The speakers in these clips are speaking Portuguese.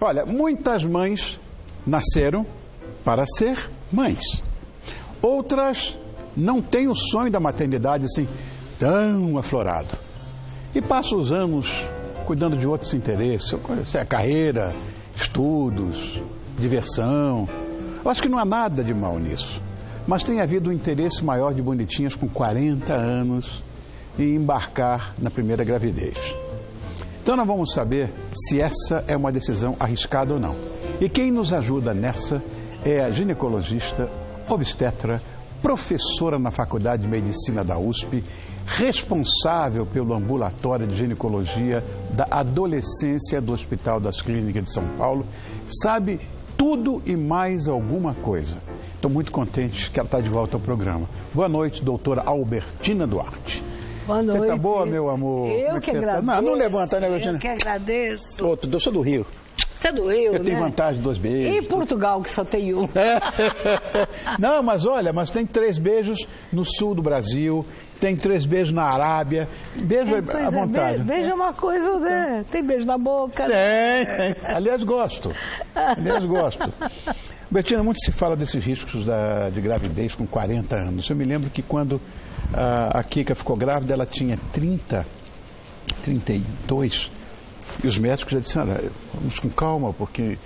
Olha, muitas mães nasceram para ser mães. Outras não têm o sonho da maternidade assim tão aflorado. E passam os anos cuidando de outros interesses, carreira, estudos, diversão. Eu acho que não há nada de mal nisso. Mas tem havido um interesse maior de bonitinhas com 40 anos em embarcar na primeira gravidez. Então nós vamos saber se essa é uma decisão arriscada ou não. E quem nos ajuda nessa é a ginecologista, obstetra, professora na Faculdade de Medicina da USP, responsável pelo ambulatório de ginecologia da adolescência do Hospital das Clínicas de São Paulo, sabe tudo e mais alguma coisa. Estou muito contente que ela está de volta ao programa. Boa noite, doutora Albertina Duarte. Boa noite. Você está boa, meu amor? Eu que agradeço. Não levanta, né, Albertina? Eu que agradeço. Eu sou do Rio. Você é do Rio, Eu tenho vantagem de 2 beijos. E Portugal, que só tem um. Não, mas olha, tem 3 beijos no sul do Brasil, tem 3 beijos na Arábia. Beijo à vontade. Beijo é uma coisa, né? Tem beijo na boca. Tem. Aliás, gosto. Betina, muito se fala desses riscos de gravidez com 40 anos. Eu me lembro que quando a Kika ficou grávida, ela tinha 32. E os médicos já disseram, vamos com calma, porque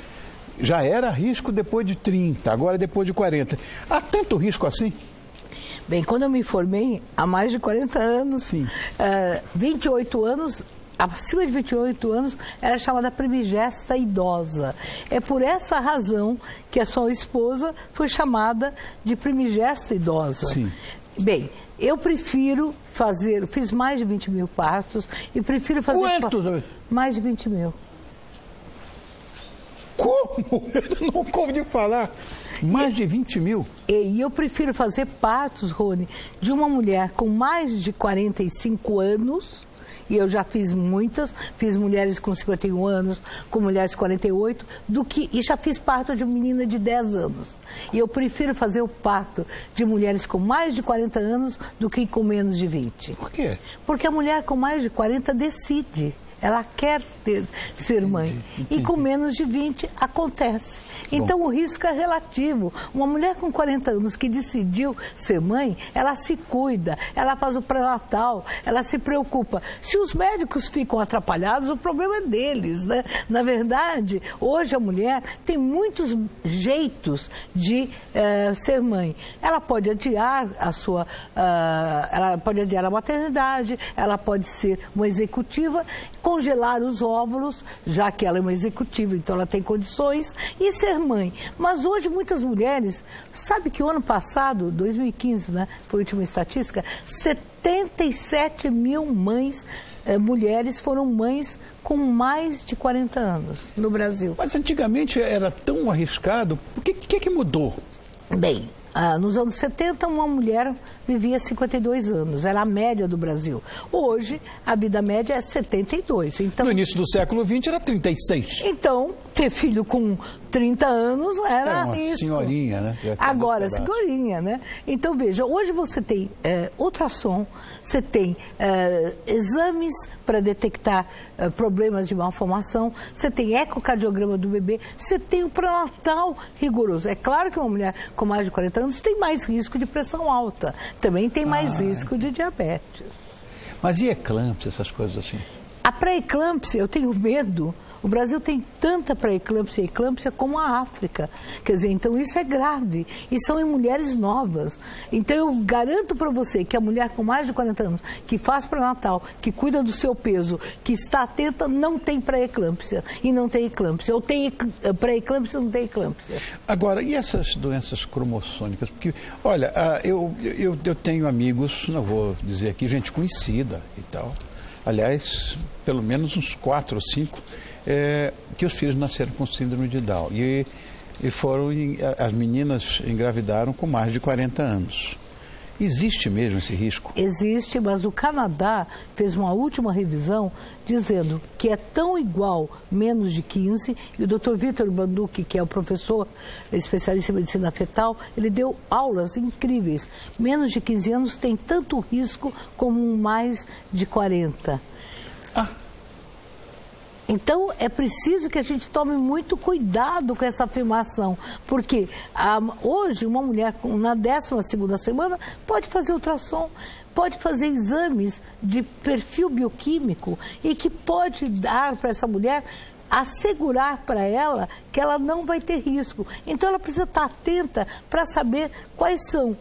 já era risco depois de 30, agora depois de 40. Há tanto risco assim? Bem, quando eu me formei, há mais de 40 anos, Sim. 28 anos, acima de 28 anos, era chamada primigesta idosa. É por essa razão que a sua esposa foi chamada de primigesta idosa. Sim. Bem, eu prefiro fiz mais de 20 mil partos e prefiro fazer... Quantos? Mais de 20 mil. Como? Eu nunca ouvi falar. Mais de 20 mil? E eu prefiro fazer partos, Rony, de uma mulher com mais de 45 anos, e eu já fiz muitas, fiz mulheres com 51 anos, com mulheres com 48, e já fiz parto de uma menina de 10 anos. E eu prefiro fazer o parto de mulheres com mais de 40 anos do que com menos de 20. Por quê? Porque a mulher com mais de 40 decide. Ela quer ser mãe. Entendi. E com menos de 20 acontece. Então o risco é relativo. Uma mulher com 40 anos que decidiu ser mãe, ela se cuida, ela faz o pré-natal, ela se preocupa. Se os médicos ficam atrapalhados, o problema é deles, né? Na verdade, hoje a mulher tem muitos jeitos de ser mãe. Ela pode adiar ela pode adiar a maternidade, ela pode ser uma executiva, congelar os óvulos, já que ela é uma executiva, então ela tem condições, e ser mãe. Mas hoje muitas mulheres, sabe que o ano passado, 2015, né, foi a última estatística, 77 mil mulheres foram mães com mais de 40 anos no Brasil. Mas antigamente era tão arriscado, o que mudou? Bem, nos anos 70, uma mulher vivia 52 anos, era a média do Brasil. Hoje, a vida média é 72. Então, no início do século XX era 36. Então, ter filho com 30 anos era uma isso. Senhorinha, né? Agora, senhorinha, né? Então, veja, hoje você tem ultrassom, você tem exames para detectar problemas de malformação, você tem ecocardiograma do bebê, você tem o pré-natal rigoroso. É claro que uma mulher com mais de 40 anos tem mais risco de pressão alta, também tem mais risco de diabetes. Mas e eclâmpsia, essas coisas assim? A pré-eclâmpsia, eu tenho medo. O Brasil tem tanta pré-eclâmpsia e eclâmpsia como a África. Quer dizer, então isso é grave. E são em mulheres novas. Então eu garanto para você que a mulher com mais de 40 anos, que faz pré-natal, que cuida do seu peso, que está atenta, não tem pré-eclâmpsia e não tem eclâmpsia. Ou tem pré-eclâmpsia ou não tem eclâmpsia. Agora, e essas doenças cromossômicas? Porque, olha, eu tenho amigos, não vou dizer aqui, gente conhecida e tal. Aliás, pelo menos uns 4 ou 5... que os filhos nasceram com síndrome de Down e as meninas engravidaram com mais de 40 anos. Existe mesmo esse risco? Existe, mas o Canadá fez uma última revisão dizendo que é tão igual menos de 15, e o Dr. Vitor Banducci, que é o professor especialista em medicina fetal, ele deu aulas incríveis. Menos de 15 anos tem tanto risco como mais de 40. Então, é preciso que a gente tome muito cuidado com essa afirmação, porque hoje uma mulher na 12ª semana pode fazer ultrassom, pode fazer exames de perfil bioquímico e que pode dar para essa mulher, assegurar para ela que ela não vai ter risco. Então, ela precisa estar atenta para saber quais são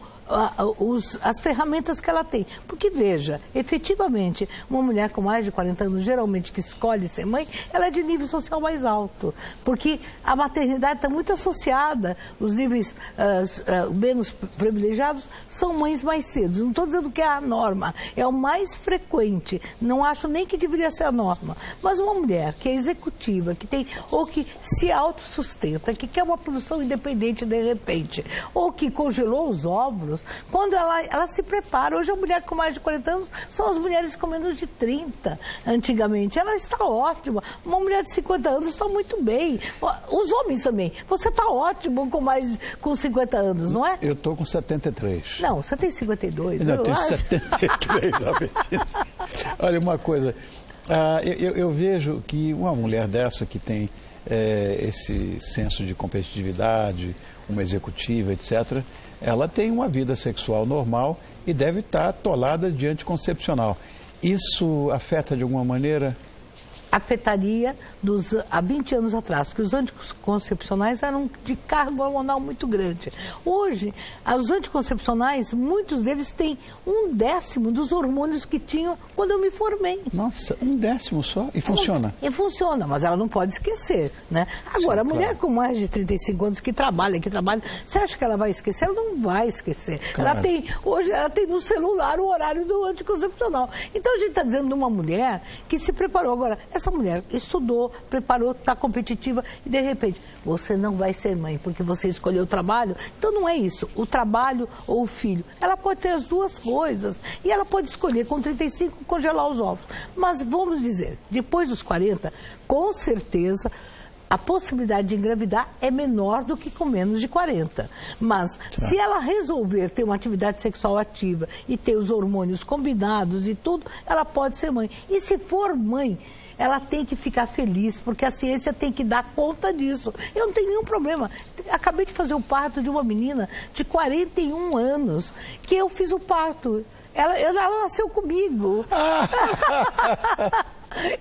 as ferramentas que ela tem. Porque, veja, efetivamente, uma mulher com mais de 40 anos, geralmente que escolhe ser mãe, ela é de nível social mais alto. Porque a maternidade está muito associada, os níveis menos privilegiados são mães mais cedo. Não estou dizendo que é a norma, é o mais frequente. Não acho nem que deveria ser a norma. Mas uma mulher que é executiva, que tem, ou que se autossustenta, que quer uma produção independente de repente, ou que congelou os óvulos, quando ela se prepara. Hoje a mulher com mais de 40 anos são as mulheres com menos de 30. Antigamente ela está ótima. Uma mulher de 50 anos está muito bem. Os homens também. Você está ótimo com 50 anos, não é? Eu estou com 73. Não, você tem 52. Eu tenho 73. Olha, uma coisa. Eu vejo que uma mulher dessa que tem esse senso de competitividade, uma executiva, etc., ela tem uma vida sexual normal e deve estar atolada de anticoncepcional. Isso afeta de alguma maneira? Afetaria há 20 anos atrás, que os anticoncepcionais eram de carga hormonal muito grande. Hoje, os anticoncepcionais, muitos deles têm 1/10 dos hormônios que tinham quando eu me formei. Nossa, 1/10 só? E funciona? E funciona, mas ela não pode esquecer, né? Agora, sim, a mulher com mais de 35 anos que trabalha, você acha que ela vai esquecer? Ela não vai esquecer. Claro. Hoje ela tem no celular o horário do anticoncepcional. Então, a gente está dizendo de uma mulher que se preparou. Agora, essa mulher estudou, preparou, está competitiva e de repente você não vai ser mãe porque você escolheu o trabalho. Então não é isso, o trabalho ou o filho. Ela pode ter as duas coisas e ela pode escolher com 35 congelar os ovos. Mas vamos dizer, depois dos 40, com certeza a possibilidade de engravidar é menor do que com menos de 40. Mas se ela resolver ter uma atividade sexual ativa e ter os hormônios combinados e tudo, ela pode ser mãe. E se for mãe, ela tem que ficar feliz, porque a ciência tem que dar conta disso. Eu não tenho nenhum problema. Acabei de fazer o parto de uma menina de 41 anos, que eu fiz o parto. Ela nasceu comigo.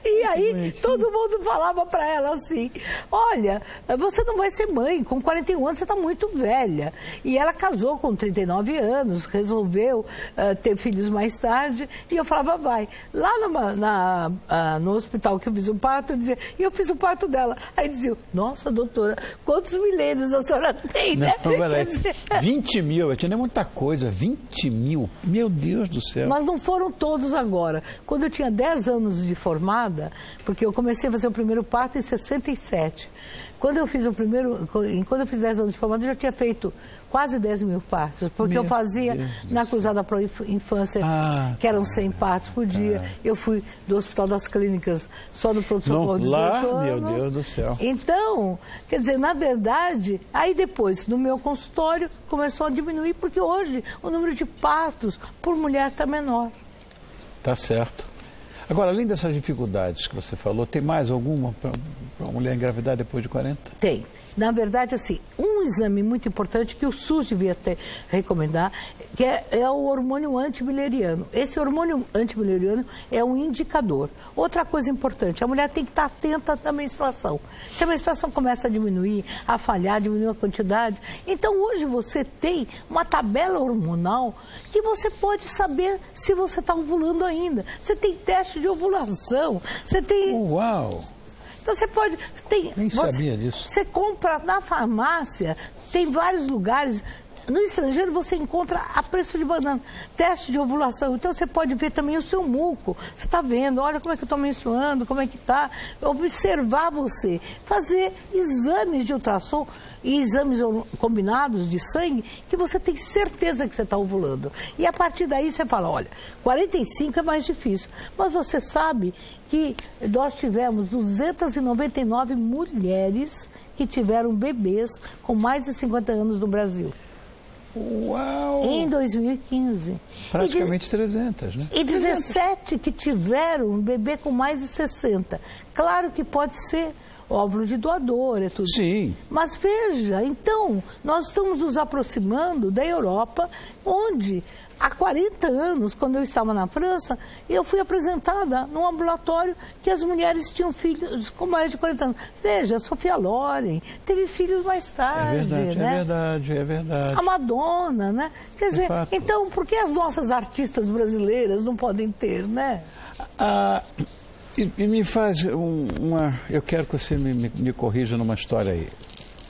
E aí, todo mundo falava para ela assim, olha, você não vai ser mãe, com 41 anos você está muito velha. E ela casou com 39 anos, resolveu ter filhos mais tarde, e eu falava, vai. Lá no hospital que eu fiz o parto, eu dizia, e eu fiz o parto dela. Aí dizia, nossa, doutora, quantos milênios a senhora tem, né? Não, peraí, 20 mil, eu tinha muita coisa, 20 mil, meu Deus do céu. Mas não foram todos agora. Quando eu tinha 10 anos de formada, porque eu comecei a fazer o primeiro parto em 67. Quando eu fiz 10 anos de formada, eu já tinha feito quase 10 mil partos, porque eu fazia na Cruzada Pro Infância, que eram 100 partos por dia. Eu fui do Hospital das Clínicas só no pronto-socorro de 18 anos. Meu Deus do céu. Então, quer dizer, na verdade, aí depois, no meu consultório, começou a diminuir, porque hoje o número de partos por mulher está menor. Tá certo. Agora, além dessas dificuldades que você falou, tem mais alguma para uma mulher engravidar depois de 40? Tem. Na verdade, assim, um exame muito importante que o SUS devia recomendar, que é o hormônio antimileriano. Esse hormônio antimileriano é um indicador. Outra coisa importante, a mulher tem que estar atenta à menstruação. Se a menstruação começa a diminuir, a falhar, diminuir a quantidade, então hoje você tem uma tabela hormonal que você pode saber se você está ovulando ainda. Você tem teste de ovulação, você tem... Uau! Então você pode... Nem sabia disso. Você compra na farmácia, tem vários lugares. No estrangeiro você encontra a preço de banana, teste de ovulação. Então você pode ver também o seu muco. Você está vendo, olha como é que eu estou menstruando, como é que está. Observar você. Fazer exames de ultrassom e exames combinados de sangue que você tem certeza que você está ovulando. E a partir daí você fala, olha, 45 é mais difícil. Mas você sabe que nós tivemos 299 mulheres que tiveram bebês com mais de 50 anos no Brasil. Uau! Em 2015. Praticamente 300, né? E 17 que tiveram um bebê com mais de 60. Claro que pode ser óvulo de doador, é tudo. Sim. Mas veja, então, nós estamos nos aproximando da Europa, onde há 40 anos, quando eu estava na França, eu fui apresentada num ambulatório que as mulheres tinham filhos com mais de 40 anos. Veja, a Sofia Loren teve filhos mais tarde, né? É verdade, é verdade. A Madonna, né? Quer dizer, então, por que as nossas artistas brasileiras não podem ter, né? E me faz uma... Eu quero que você me corrija numa história aí.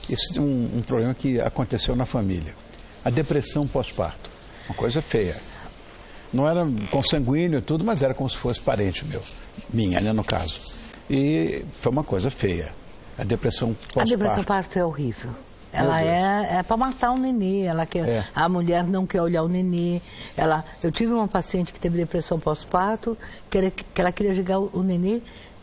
Esse é um problema que aconteceu na família. A depressão pós-parto. Uma coisa feia. Não era consanguíneo e tudo, mas era como se fosse parente meu. Minha, né, no caso. E foi uma coisa feia. A depressão pós-parto. A depressão pós-parto é horrível. Ela é para matar o nenê. Ela quer, a mulher não quer olhar o nenê. Eu tive uma paciente que teve depressão pós-parto, que ela queria jogar o nenê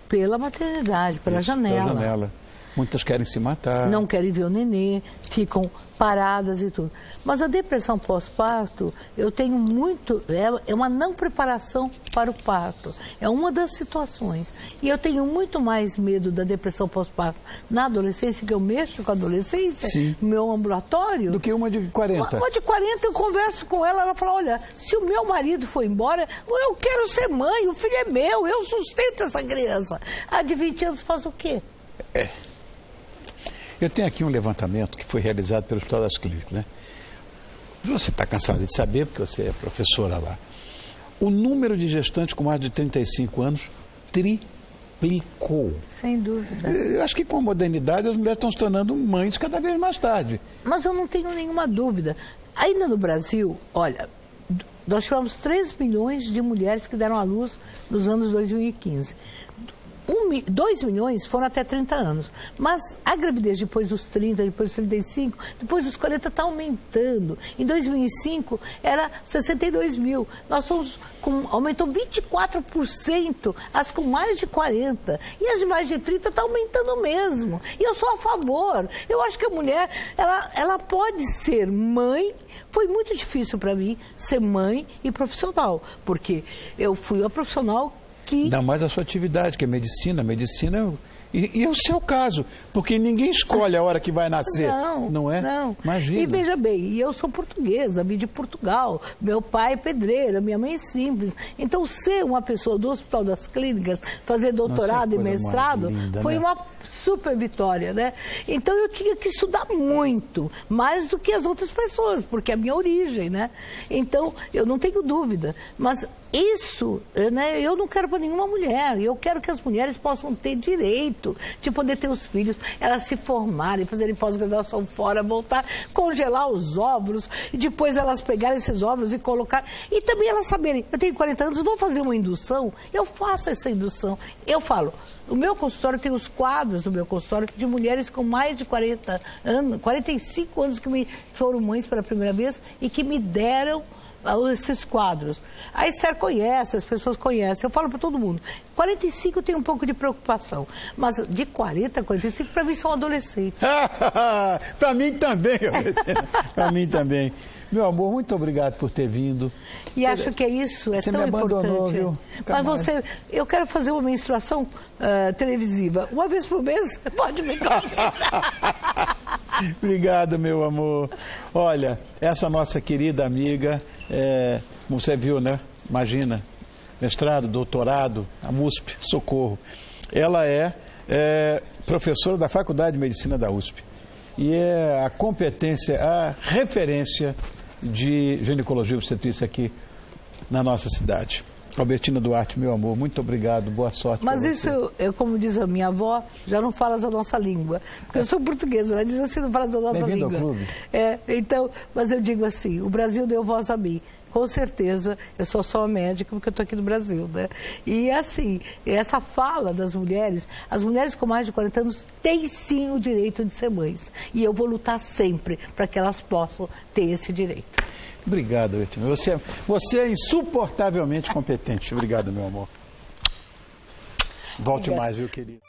pela maternidade, pela janela. Pela janela. Muitas querem se matar. Não querem ver o nenê, ficam paradas e tudo. Mas a depressão pós-parto, eu tenho muito... É uma não preparação para o parto. É uma das situações. E eu tenho muito mais medo da depressão pós-parto na adolescência, que eu mexo com a adolescência, Sim. no meu ambulatório. Do que uma de 40. Uma de 40, eu converso com ela, ela fala, olha, se o meu marido for embora, eu quero ser mãe, o filho é meu, eu sustento essa criança. A de 20 anos faz o quê? Eu tenho aqui um levantamento que foi realizado pelo Hospital das Clínicas, né? Você está cansado de saber, porque você é professora lá. O número de gestantes com mais de 35 anos triplicou. Sem dúvida. Eu acho que com a modernidade as mulheres estão se tornando mães cada vez mais tarde. Mas eu não tenho nenhuma dúvida. Ainda no Brasil, olha, nós tivemos 3 milhões de mulheres que deram à luz nos anos 2015. 2 milhões foram até 30 anos. Mas a gravidez depois dos 30, depois dos 35, depois dos 40 está aumentando. Em 2005 era 62 mil. Nós aumentou 24% as com mais de 40. E as de mais de 30 está aumentando mesmo. E eu sou a favor. Eu acho que a mulher, ela pode ser mãe. Foi muito difícil para mim ser mãe e profissional. Porque eu fui uma profissional ainda mais a sua atividade, que é medicina. E é o seu caso, porque ninguém escolhe a hora que vai nascer. Não é? Não. Imagina. E veja bem, eu sou portuguesa, vim de Portugal. Meu pai é pedreiro, minha mãe é simples. Então, ser uma pessoa do Hospital das Clínicas, fazer doutorado e mestrado, linda, foi uma super vitória, né? Então, eu tinha que estudar muito, mais do que as outras pessoas, porque é a minha origem, né? Então, eu não tenho dúvida. Mas isso, né, eu não quero para nenhuma mulher. Eu quero que as mulheres possam ter direito de poder ter os filhos, elas se formarem, fazerem pós-graduação fora, voltar, congelar os óvulos, e depois elas pegarem esses óvulos e colocar. E também elas saberem, eu tenho 40 anos, vou fazer uma indução, eu faço essa indução. Eu falo, o meu consultório tem os quadros do meu consultório de mulheres com mais de 40 anos, 45 anos que foram mães pela primeira vez e que me deram esses quadros. A Esther conhece, as pessoas conhecem, eu falo para todo mundo. 45 eu tenho um pouco de preocupação, mas de 40 a 45 para mim são adolescentes. Para mim também, para mim também. Meu amor, muito obrigado por ter vindo. E acho que é isso, é tão importante. Viu? Mas eu quero fazer uma menstruação televisiva. Uma vez por mês, pode me convidar. Obrigado, meu amor. Olha, essa nossa querida amiga, você viu, né? Imagina, mestrado, doutorado, a USP, socorro. Ela é professora da Faculdade de Medicina da USP. E é a competência, a referência de ginecologia e obstetrícia aqui na nossa cidade. Albertina Duarte, meu amor, muito obrigado, boa sorte. Mas isso, como diz a minha avó, já não falas a nossa língua. Porque eu sou portuguesa, ela diz assim, não falas a nossa língua. Bem-vindo ao clube. Então, mas eu digo assim, o Brasil deu voz a mim. Com certeza, eu sou só uma médica porque eu estou aqui no Brasil, né? E assim, essa fala das mulheres, as mulheres com mais de 40 anos têm sim o direito de ser mães. E eu vou lutar sempre para que elas possam ter esse direito. Obrigado, Bertina. Você é insuportavelmente competente. Obrigado, meu amor. Volte mais, viu, querido?